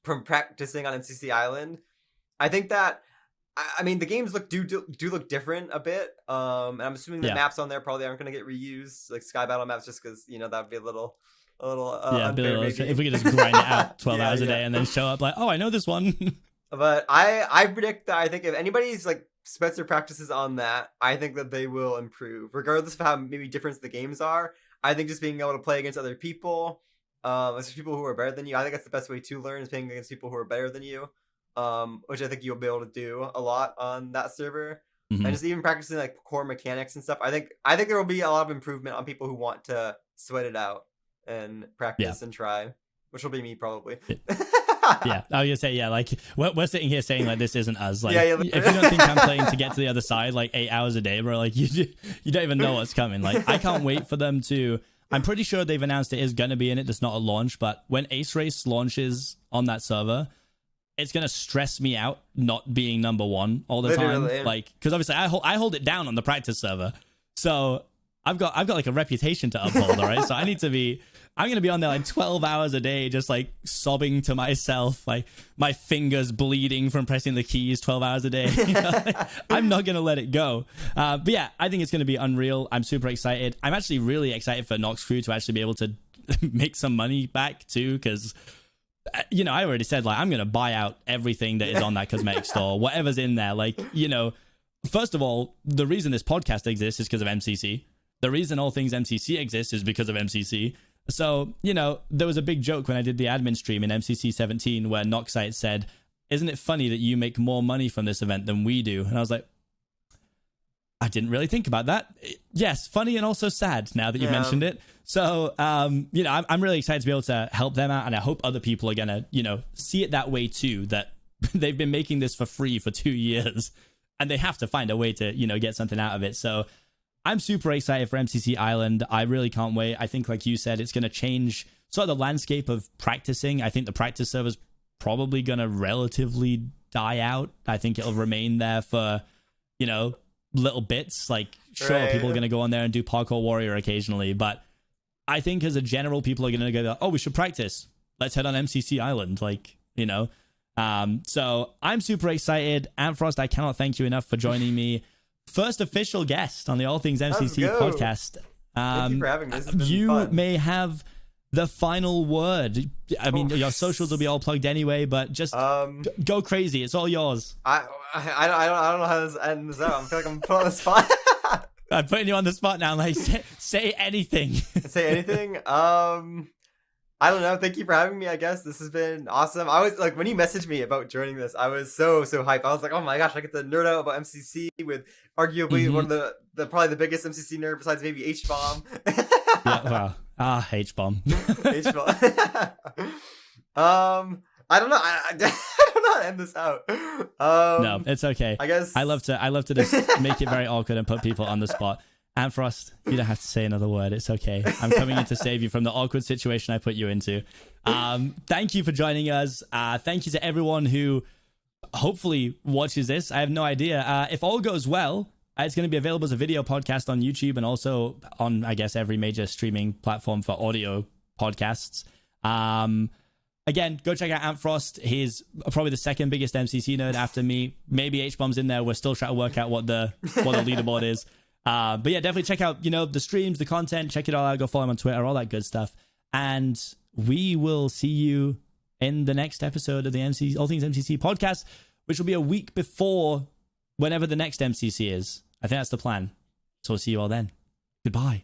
from practicing on MCC Island. I think that, the games do look different a bit. And I'm assuming the maps on there probably aren't going to get reused, like Sky Battle maps, just because, that would be a little unfair, if we could just grind it out 12 hours a day and then show up like, oh, I know this one. But I predict that I think if anybody's like spends their practices on that, I think that they will improve, regardless of how maybe different the games are. I think just being able to play against other people, especially people who are better than you, I think that's the best way to learn, is playing against people who are better than you, which I think you'll be able to do a lot on that server. And just even practicing like core mechanics and stuff. I think there will be a lot of improvement on people who want to sweat it out and practice and try, which will be me probably. I was gonna say, like we're sitting here saying like this isn't us. Like, if you don't think I'm playing to get to the other side like 8 hours a day, bro, like you don't even know what's coming. Like, I can't wait for them to. I'm pretty sure they've announced it is gonna be in it. That's not a launch, but when Ace Race launches on that server, it's gonna stress me out not being number one all the time. Like, because obviously I hold it down on the practice server, so I've got like a reputation to uphold. All right, so I'm gonna be on there like 12 hours a day, just like sobbing to myself, like my fingers bleeding from pressing the keys 12 hours a day. I'm not gonna let it go. But yeah, I think it's gonna be unreal. I'm super excited. I'm actually really excited for Nox Crew to actually be able to make some money back too, because I already said, like, I'm gonna buy out everything that is on that cosmetic store, whatever's in there. Like, first of all, the reason this podcast exists is because of MCC. The reason All Things MCC exists is because of MCC. So, there was a big joke when I did the admin stream in MCC 17 where Noxite said, isn't it funny that you make more money from this event than we do? And I was like, I didn't really think about that. Yes, funny and also sad now that you've mentioned it. So, I'm really excited to be able to help them out, and I hope other people are going to, see it that way too, that they've been making this for free for 2 years and they have to find a way to, get something out of it. So I'm super excited for MCC Island. I really can't wait. I think, like you said, it's going to change sort of the landscape of practicing. I think the practice server's probably going to relatively die out. I think it'll remain there for, little bits. Like, sure, people are going to go on there and do Parkour Warrior occasionally, but I think as a general, people are going to go, oh, we should practice. Let's head on MCC Island. Like, so I'm super excited. Antfrost, I cannot thank you enough for joining me. First official guest on the All Things MCC podcast. Thank you for having me. You may have the final word. I mean, your socials will be all plugged anyway, but just go crazy. It's all yours. I don't know how this ends up. I feel like I'm put on the spot. I'm putting you on the spot now. Like, say anything. Say anything. I don't know. Thank you for having me, I guess. This has been awesome. I was like, when you messaged me about joining this, I was so hyped. I was like, oh my gosh, I get to nerd out about MCC with arguably one of the probably the biggest MCC nerd besides maybe H-Bomb. Yeah, wow. H-Bomb. H-Bomb. I don't know. I don't know how to end this out. No, it's okay. I guess I love to just make it very awkward and put people on the spot. Antfrost, you don't have to say another word. It's okay. I'm coming in to save you from the awkward situation I put you into. Thank you for joining us. Thank you to everyone who hopefully watches this. I have no idea. If all goes well, it's going to be available as a video podcast on YouTube and also on, I guess, every major streaming platform for audio podcasts. Again, go check out Antfrost. He's probably the second biggest MCC nerd after me. Maybe H-Bomb's in there. We're still trying to work out what the leaderboard is. But yeah, definitely check out, the streams, the content, check it all out. Go follow him on Twitter, all that good stuff. And we will see you in the next episode of the All Things MCC podcast, which will be a week before whenever the next MCC is. I think that's the plan. So we'll see you all then. Goodbye.